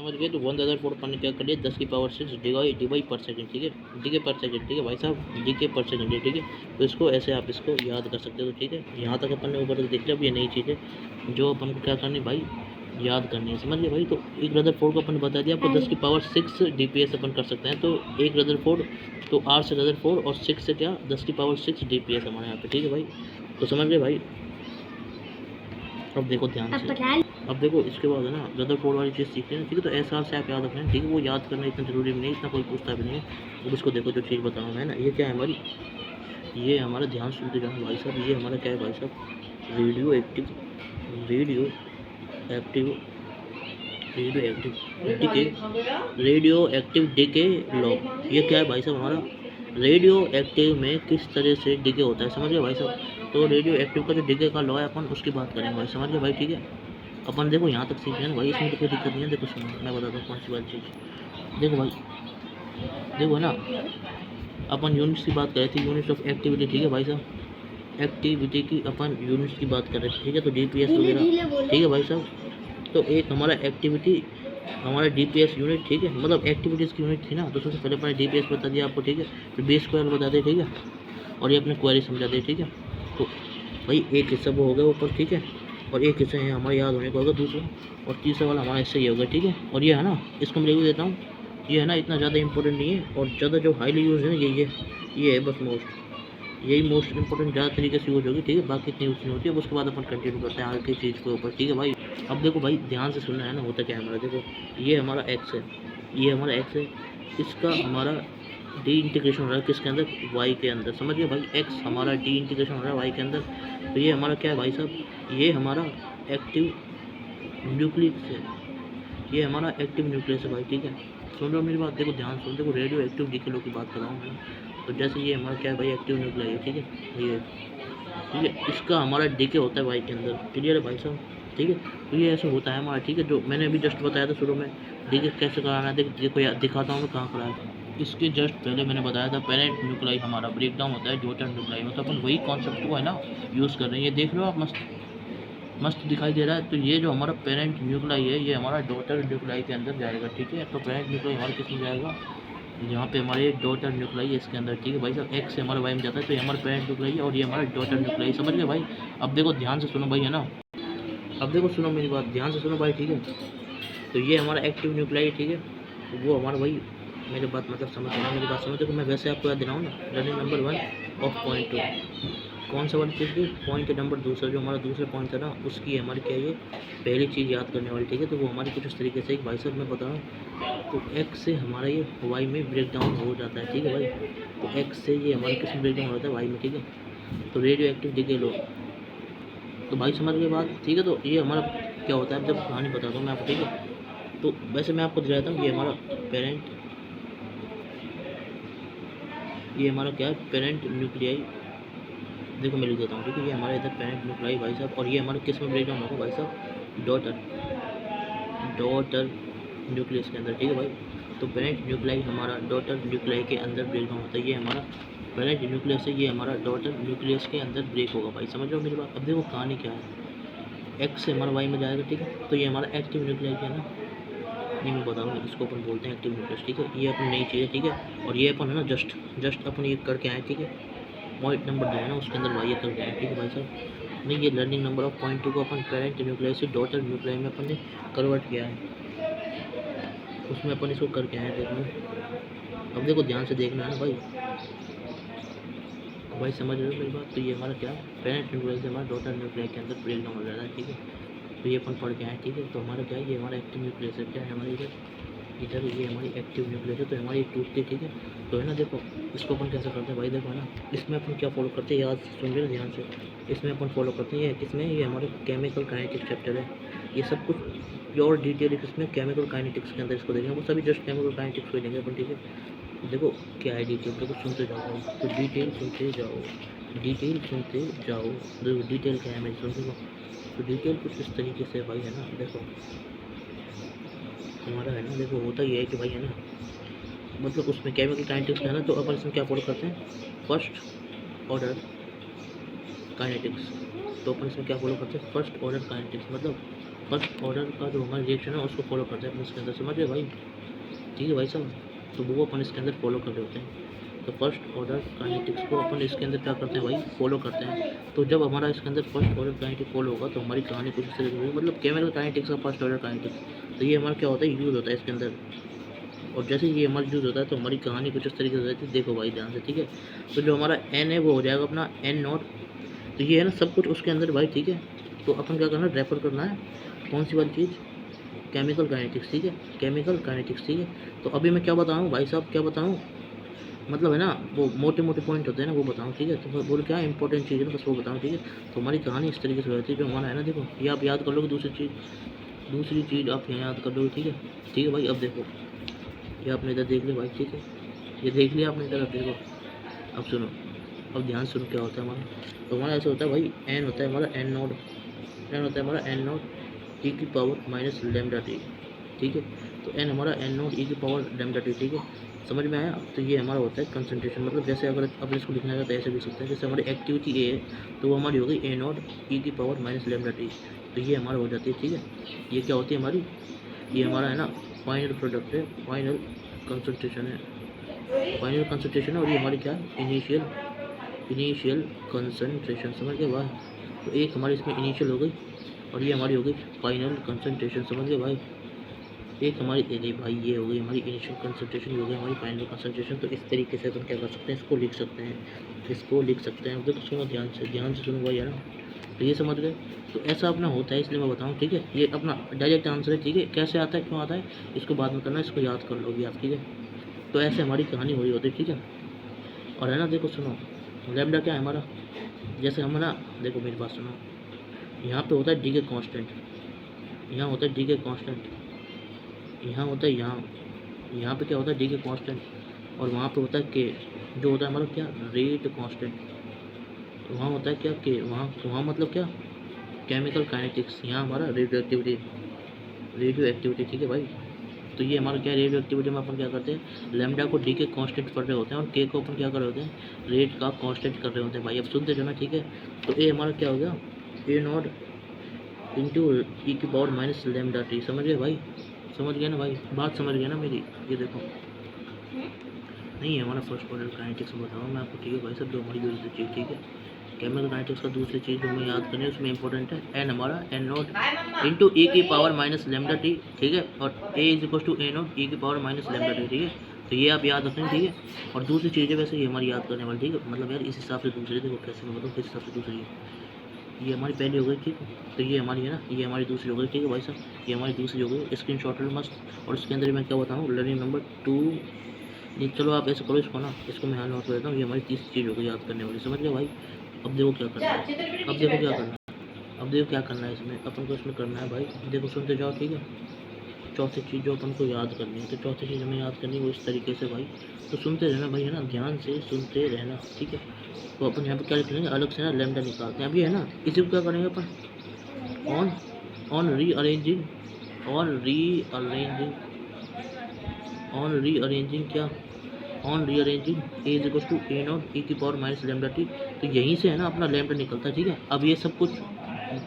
समझ गए। तो 1004 अपन ने क्या कर लिया, 10⁻6 डिवाई पर सेकंड, ठीक है, डीके पर सेकंड, ठीक है भाई साहब, डीके पर सेकंड है, ठीक है। तो इसको ऐसे आप इसको याद कर सकते हो, ठीक है। यहाँ तक अपन ने ऊपर तक देख लिया। अब ये नई चीज़ है जो अपन को क्या करनी भाई, याद करनी है, समझ गए भाई। तो एक रदरफोर्ड को अपन ने बता दिया आपको, 10⁻6 DPS अपन कर सकते हैं। तो एक रदरफोर्ड, तो 8 से रदरफोर्ड और 6 से क्या 10⁻6 DPS हमारे यहाँ पे, ठीक है भाई। तो समझ गए भाई। अब देखो ध्यान से, अब देखो इसके बाद है ना रदरफोर्ड वाली चीज़ सीखते हैं, ठीक है। तो ऐसा से आप याद रखें, ठीक है। वो याद करना इतना जरूरी भी नहीं, इतना कोई पूछता भी नहीं है। अब इसको देखो जो चीज़ बता रहा हूँ मैं ना, ये क्या है हमारी, ये हमारा ध्यान सुनते जाना भाई साहब। ये हमारा क्या है भाई साहब, radioactive, radioactive, radioactive decay, radioactive decay law. ये क्या है भाई साहब, हमारा रेडियो एक्टिव में किस तरह से डीके होता है, समझ गए भाई साहब। तो रेडियो एक्टिव का जो डीके का लॉ है अपन उसकी बात करेंगे भाई, समझ गए भाई, ठीक है। अपन देखो यहाँ तक सीख रहे हैं भाई, इसमें तो कोई दिक्कत नहीं है। देखो सुनो मैं बताता हूँ कौन सी बात चीज़, देखो भाई, देखो ना अपन यूनिट्स की बात कर रहे थे, यूनिट्स ऑफ एक्टिविटी, ठीक है भाई साहब। एक्टिविटी की अपन यूनिट्स की बात कर रहे थे, ठीक है। तो DPS वगैरह, ठीक है भाई साहब। तो एक हमारा एक्टिविटी, हमारा DPS यूनिट, ठीक है, मतलब एक्टिविटीज़ की यूनिट थी ना। तो सबसे पहले अपने DPS बता दिया आपको, ठीक है। फिर बेस स्क्वायर बता दिया, ठीक है, और ये अपने क्वेरी समझा दे, ठीक है। तो भाई एक हिस्सा वो हो गया ऊपर, ठीक है, और एक हिस्सा है हमारे याद होने को होगा दूसरा, और तीसरा वाला हमारा हिस्सा ये होगा, ठीक है। और ये है ना, इसको मैं रिव्यू देता हूँ, ये है ना इतना ज़्यादा इंपॉर्टेंट नहीं है, और ज़्यादा जो हाईली यूज़ है ना ये है बस मोस्ट, यही मोस्ट इंपॉर्टेंट ज़्यादा तरीके से यूज होगी, ठीक है। बाकी इतनी यूज नहीं होती है। अब उसके बाद अपन कंटिन्यू करते हैं आगे की चीज़ के ऊपर, ठीक है भाई। अब देखो भाई ध्यान से सुनना है ना, होता क्या है हमारा, देखो ये हमारा एक्स है, ये हमारा एक्स है, इसका हमारा डी इंटीग्रेशन हो रहा है किसके अंदर, वाई के अंदर, समझ गए भाई। एक्स हमारा डी इंटीग्रेशन हो रहा है वाई के अंदर। तो ये हमारा क्या है भाई साहब, ये हमारा एक्टिव न्यूक्लियस है, ये हमारा एक्टिव न्यूक्लियस है भाई, ठीक है। सुन रहे हो मेरी बात, देखो ध्यान सुन, देखो रेडियो एक्टिव डीके की बात कर रहा हूँ मैं। तो जैसे ये हमारा क्या है भाई, एक्टिव न्यूक्लियस है, ठीक है, ये ठीक है, इसका हमारा डीके होता है वाई के अंदर, क्लियर है भाई साहब, ठीक है। तो ये ऐसे होता है हमारा, ठीक है, जो मैंने अभी जस्ट बताया था शुरू में, डीके कैसे कराना है, देखो यार दिखाता हूँ मैं कहाँ कराया था। इसके जस्ट पहले मैंने बताया था पेरेंट न्यूक्लाई हमारा ब्रेक डाउन होता है डॉटर न्यूक्लाई में। तो अपन वही कॉन्सेप्ट को है ना यूज़ कर रहे हैं। ये देख रहे हो आप, मस्त मस्त दिखाई दे रहा है। तो ये जो हमारा पेरेंट न्यूक्लाई है, ये हमारा डॉटर न्यूक्लाई के अंदर जाएगा, ठीक है। तो पेरेंट न्यूक्लाई हमारे किस में जाएगा, यहाँ पे हमारे डॉटर न्यूक्लाई है इसके अंदर, ठीक है भाई साहब। एक्स से हमारा वाई में जाता है, तो ये हमारा पेरेंट न्यूक्लाई है और ये हमारा डॉटर न्यूक्लाई, समझ गए भाई। अब देखो ध्यान से सुनो भाई, है ना, अब देखो सुनो मेरी बात, ध्यान से सुनो भाई, ठीक है। तो ये हमारा एक्टिव न्यूक्लाई है, ठीक है। तो वो हमारा भाई, मेरी बात मतलब समझ रहा मेरी बात समझ। देखो मैं वैसे आपको याद दिलाऊँ ना, लर्निंग नंबर 1 ऑफ पॉइंट 2, कौन सा वाली चीज़ की, पॉइंट के नंबर दूसरा, जो हमारा दूसरा पॉइंट था ना, उसकी हमारी क्या है, पहली चीज़ याद करने वाली, ठीक है। तो वो हमारी कुछ इस तरीके से, भाई साहब मैं बता रहा हूँ। तो एक्स से हमारा ये वाई में ब्रेक डाउन हो जाता है, ठीक है भाई। तो एक्स से ये हमारे किस में ब्रेक डाउन हो जाता है, वाई में, ठीक है। तो रेडियो एक्टिव डीके लो, तो भाई समझ गए बात, ठीक है। तो ये हमारा क्या होता है, अब जब कहानी बताता हूँ मैं आपको, ठीक है। तो वैसे मैं आपको दिलाता हूँ, ये हमारा पेरेंट, ये हमारा क्या है, पेरेंट न्यूक्लियाई, देखो मैं लिख देता हूँ, ठीक है। ये हमारा इधर पेरेंट न्यूक्लियाई भाई साहब, और ये हमारे किस में ब्रेक डाउन होगा भाई साहब, डॉटर न्यूक्लियस के अंदर, ठीक है भाई। तो पेरेंट न्यूक्लियाई हमारा डॉटर न्यूक्लियाई के अंदर ब्रेक डाउन होता है, ये हमारा पेरेंट न्यूक्लियस है, ये हमारा डॉटर न्यूक्लियस के अंदर ब्रेक होगा भाई, समझ लो मेरी बात। अब देखो कहानी क्या है, एक्स से हमारा वाई में जाएगा, ठीक है। तो ये हमारा एक्टिव न्यूक्लियाई है ना, नहीं मैं बता रहा हूँ, इसको अपन बोलते हैं एक्टिव न्यूक्लियस, ठीक है। ये अपनी नई चीज़ है, ठीक है। और ये अपन है ना जस्ट अपन ये करके आए, ठीक है। पॉइंट नंबर 2 है ना, उसके अंदर वाई करके आए, ठीक है भाई साहब। नहीं, ये लर्निंग नंबर ऑफ पॉइंट 2 को अपन पेरेंट न्यूक्लियस से डॉटर न्यूक्लियस में अपन ने कन्वर्ट किया है, उसमें अपन इसको करके आए, देखो। अब देखो ध्यान से देखना है ना भाई, भाई समझ रहे हो मेरी बात। तो ये हमारा क्या, पेरेंट न्यूक्लियस से हमारा डॉटर न्यूक्लियस के अंदर ब्रेक डाउन हो जाता है, ठीक है। तो ये अपन पढ़ के आए, ठीक है। तो हमारा क्या है, ये हमारा एक्टिव न्यूक्लियस है, क्या है हमारे इधर ये हमारी एक्टिव न्यूक्लियस है। तो हमारी टूटती, ठीक है। तो है ना, देखो इसको अपन कैसे करते हैं भाई, देखो है ना, इसमें अपन क्या फॉलो करते हैं, याद सुन रहे ध्यान से। इसमें अपन फॉलो करते हैं, किसमें, ये हमारे केमिकल काइनेटिक्स चैप्टर है। ये सब कुछ प्योर डिटेल इसमें केमिकल काइनेटिक्स के अंदर इसको देखेंगे, वो सभी जस्ट केमिकल काइनेटिक्स को ही देंगे अपन, ठीक है। देखो क्या है डिटेल, देखो सुनते जाओ, तो डिटेल सुनते जाओ, डिटेल सुनते जाओ। देखो डिटेल क्या है, मैं सुनते जाओ। तो डिटेल कुछ इस तरीके से भाई, है ना, देखो हमारा है ना, देखो होता ये है कि भाई, है ना, मतलब उसमें केमिकल काइनेटिक्स है ना। तो अपन इसमें क्या फॉलो करते हैं, फर्स्ट ऑर्डर काइनेटिक्स। तो अपन इसमें क्या फॉलो करते हैं, फर्स्ट ऑर्डर काइनेटिक्स, मतलब फर्स्ट ऑर्डर का जो हमारा रिएक्शन है उसको फॉलो करते हैं अपन इसके अंदर, समझ रहे भाई, ठीक है भाई साहब। तो वो अपन इसके अंदर फॉलो कर रहे होते हैं। तो फर्स्ट ऑर्डर काइनेटिक्स को अपन इसके अंदर क्या करते हैं भाई, फॉलो करते हैं। तो जब हमारा इसके अंदर फर्स्ट ऑर्डर काइनेटिक फॉलो होगा तो हमारी कहानी कुछ इस तरह की होगी, मतलब केमिकल काइनेटिक्स का फर्स्ट ऑर्डर काइनेटिक्स। तो ये हमारा क्या होता है, यूज़ होता है इसके अंदर। और जैसे ये हमारा यूज़ होता है तो हमारी कहानी कुछ इस तरीके से रहती है, देखो भाई ध्यान से, ठीक है। तो जो हमारा एन है वो हो जाएगा अपना एन नॉट। तो ये है ना सब कुछ उसके अंदर भाई, ठीक है। तो अपन क्या करना है, रेफर करना है कौन सी वाली चीज़, केमिकल काइनेटिक्स, ठीक है, केमिकल काइनेटिक्स, ठीक है। तो अभी मैं क्या बताऊँ भाई साहब, क्या बताऊँ, मतलब है ना वो मोटे मोटे पॉइंट होते हैं ना वो बताऊँ, ठीक है। तो बोल क्या इंपॉर्टेंट चीज़ है ना बस वो बताऊँ, ठीक है। तो हमारी कहानी इस तरीके से रहती है, जो हमारा है ना, देखो ये आप याद कर लोगे। दूसरी चीज़ आप यहाँ याद कर लोगे, ठीक है। ठीक है भाई, अब देखो ये आपने इधर देख लिया भाई, ठीक है, ये देख लिया आपने इधर, अब देखो, अब सुनो, अब ध्यान सुनो क्या होता है हमारा। तो हमारा ऐसा होता है भाई, एन होता है हमारा एन नॉट, एन होता है हमारा एन नॉट ई की पावर माइनस लेमडा टी, ठीक है। तो एन हमारा एन नॉट ई की पावर लेमडा टी, ठीक है, समझ में आया। तो ये हमारा होता है कंसंट्रेशन, मतलब जैसे अगर अब इसको लिखना है तो ऐसे भी सकते हैं, जैसे हमारी एक्टिविटी ए है तो वो हमारी हो गई ए नॉट ई की पावर माइनस लेमडा टी। तो ये हमारा हो जाती है, ठीक है। ये क्या होती है हमारी, ये हमारा है ना फाइनल प्रोडक्ट है, फाइनल कंसंट्रेशन है, फाइनल कंसंट्रेशन है। और ये हमारी क्या है, इनिशियल कंसंट्रेशन, समझ गए भाई। तो एक हमारी इसमें इनिशियल हो गई और ये हमारी हो गई फाइनल कंसंट्रेशन, समझ गए भाई। एक हमारी नहीं भाई, ये हो गई हमारी इनिशियल कंसंट्रेशन, ये हो गई हमारी फाइनल कंसंट्रेशन। तो इस तरीके से अपन क्या कर सकते हैं, इसको लिख सकते हैं, इसको लिख सकते हैं। देखो सुनो ध्यान से सुनो भाई, है ना। तो ये समझ गए। तो ऐसा अपना होता है, इसलिए मैं बताऊँ, ठीक है। ये अपना डायरेक्ट आंसर है, ठीक है। कैसे आता है, क्यों आता है, इसको बाद में करना, इसको याद कर लोगे आप, ठीक है। तो ऐसे हमारी कहानी हो रही होती है, ठीक है। और है ना, देखो सुनो, लैम्डा क्या है हमारा, जैसे हम ना, देखो मेरी बात सुनो, यहाँ पे होता है डी के कॉन्स्टेंट, यहाँ होता है डी के कॉन्स्टेंट, यहाँ होता है यहाँ पे क्या होता है डी के कांस्टेंट, और वहाँ पे होता है के, जो होता है हमारा क्या, रेट कांस्टेंट। वहाँ होता है क्या, के, वहाँ मतलब क्या, केमिकल काइनेटिक्स। यहाँ हमारा रेडियो एक्टिविटी, ठीक है भाई। तो ये हमारा क्या, रेडियो एक्टिविटी में अपन क्या करते हैं, लैम्डा को डी के कांस्टेंट कर रहे होते हैं और के को अपन क्या कर रहे होते हैं, रेट का कांस्टेंट कर रहे होते हैं भाई। अब सुनते जो ना, ठीक है। तो ए हमारा क्या हो गया, ए नॉट इंटू ई की पावर माइनस लैम्डा टी, समझ गए भाई, समझ गया ना भाई, बात समझ गया ना मेरी। ये देखो नहीं है हमारा फर्स्ट ऑर्डर काइनेटिक्स बताऊँ मैं आपको, ठीक है भाई सब, जो हमारी दूसरी चीज़, ठीक है। केमिकल काइनेटिक्स का दूसरी चीज़ जो हमें याद करनी है उसमें इंपॉर्टेंट है एन हमारा एन नॉट इंटू ए की पावर माइनस लेमडा टी, ठीक है। और A is equal to A nought e की पावर माइनस लेमडा टी, ठीक है। तो ये आप याद रखें, ठीक है। और दूसरी चीज़ है वैसे ये हमारी याद करने वाली, ठीक है। मतलब यार इस हिसाब से दूसरी, देखो कैसे मैं बताऊँ किस हिसाब से दूसरी है। ये हमारी पहली हो गई, ठीक है। तो ये हमारी है ना, ये हमारी दूसरी हो गई, ठीक है भाई साहब। ये हमारी दूसरी हो गई, स्क्रीन शॉट लो मस्त। और इसके अंदर मैं क्या बताऊँ, लर्निंग नंबर 2, नहीं चलो आप ऐसे करो इसको ना, इसको मैं यहाँ नोट कर देता हूँ। ये हमारी तीसरी चीज़ हो गई याद करने वाली, समझ गए भाई। अब देखो क्या करना है, अब देखो क्या करना है इसमें, अपन को इसमें करना है भाई, देखो सुनते जाओ, ठीक है। चौथी चीज़ जो अपन को याद करनी है, तो चौथी चीज़ हमें याद करनी है वो इस तरीके से भाई। तो सुनते रहना भाई, है ना, ध्यान से सुनते रहना, ठीक है। तो अपन यहाँ पे क्या लिख लेंगे, अलग से ना लैम्डा निकालते हैं अभी, है ना। इसी को क्या करेंगे अपन, ऑन ऑन रीअरेंजिंग क्या, on rearranging A is equal to A nought e की पावर माइनस लेमडा टी। तो यहीं से है ना अपना लेमडा निकलता है, ठीक है। अब ये सब कुछ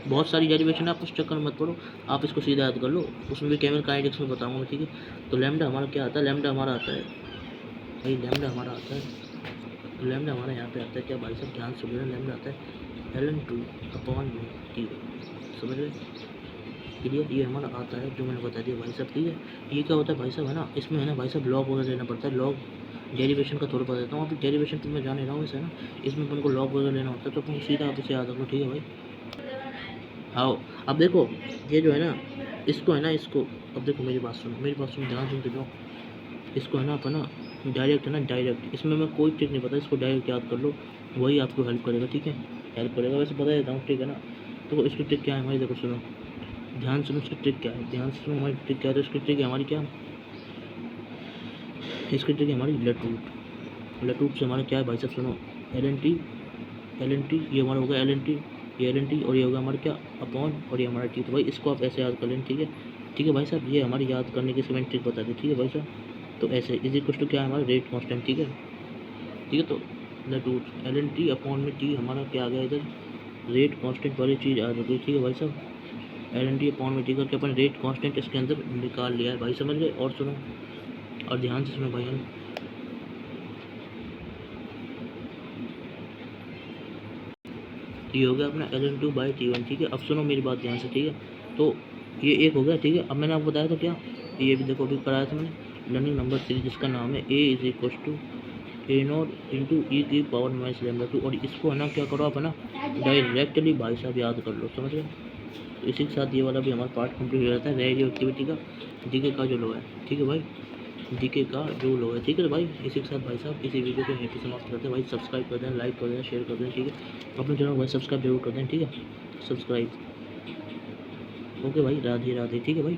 बहुत सारी डेरिवेशन है, आप उस चक्कर में मत पड़ो, आप इसको सीधा याद कर लो, उसमें भी केमिकल काइनेटिक्स में बताऊंगा मैं, ठीक है। तो लेमडा हमारा क्या आता है, लेमडा हमारा आता है भाई, लेमडा हमारा आता है, लेमडा हमारा यहाँ पे आता है क्या भाई साहब, ध्यान से बोलना, लेमडा आता है ln2 अपॉन टी, समझ रहे क्लियर। ये हमारा आता है जो मैंने बता दिया भाई साहब, ठीक है। ये क्या होता है भाई साहब, है ना, इसमें है ना भाई साहब लॉग वगैरह लेना पड़ता है, लॉग डेरिवेशन का थोड़ा बता देता हूँ। अभी डेरिवेशन तो मैं जाने रहा हूँ, ऐसा है ना, इसमें अपन को लॉग वगैरह लेना होता है, तो अपन सीधा आप इसे याद रखो, ठीक है भाई। आओ अब देखो, ये जो है ना, इसको है ना, इसको अब देखो मेरी बात सुनो, ध्यान सुनते जाओ। इसको है ना अपन ना डायरेक्ट, है ना डायरेक्ट, इसमें मैं कोई ट्रिक नहीं पता, इसको डायरेक्ट याद कर लो, वही आपको हेल्प करेगा, ठीक है, हेल्प करेगा। वैसे बता देता हूँ, ठीक है ना। तो इसकी ट्रिक क्या है हमारी, देखो सुनो, ध्यान सुनो, इसकी ट्रिक क्या है, ध्यान से सुनो हमारी ट्रिक क्या है। तो इसकी ट्रिक है हमारी क्या, इसकी ट्रिक है हमारी लटूट से हमारा क्या है भाई साहब, सुनो, एल एन टी, ये हमारा होगा एल एन टी और ये होगा हमारा क्या, अपॉन, और ये हमारा टी। तो भाई इसको आप ऐसे याद कर लें, ठीक है, ठीक है भाई साहब। ये हमारी याद करने की सेवन ट्रिक बता दी, ठीक है भाई साहब। तो ऐसे इज इक्वल टू क्या है हमारा, रेट कांस्टेंट, ठीक है, ठीक है। तो लटूट एल एन टी अपॉन में टी, हमारा क्या आ गया इधर, रेट कांस्टेंट वाली चीज़ आ गई, ठीक है भाई साहब। एल एन टी अपॉन में टी करके अपन रेट कांस्टेंट इसके अंदर निकाल लिया है भाई, समझ गए। और सुनो, और ध्यान से सुनो भाई, हम ये हो गया अपना L N two by T one, ठीक है। अब सुनो मेरी बात ध्यान से, ठीक है। तो ये एक हो गया, ठीक है। अब मैंने आपको बताया था क्या, ये भी देखो अभी कराया था मैंने, लर्निंग नंबर 3 जिसका नाम है A is equal to A nought into e की पावर माइनस लेमडा 2, और इसको है ना क्या करो आप, है ना डायरेक्टली भाई साहब याद कर लो, समझ गए। तो इसी के साथ ये वाला भी हमारा पार्ट कंप्लीट हो जाता है रेडियो एक्टिविटी का, डीके का जो लो है, ठीक है भाई, डीके का जो लो है, ठीक है भाई। इसी के साथ भाई साहब इसी वीडियो को यहीं पे समाप्त करते हैं भाई। सब्सक्राइब कर दें, लाइक कर दें, शेयर कर दें, ठीक है। अपने चैनल भाई सब्सक्राइब जरूर कर दें, ठीक है, सब्सक्राइब। ओके भाई, राधे राधे, ठीक है भाई।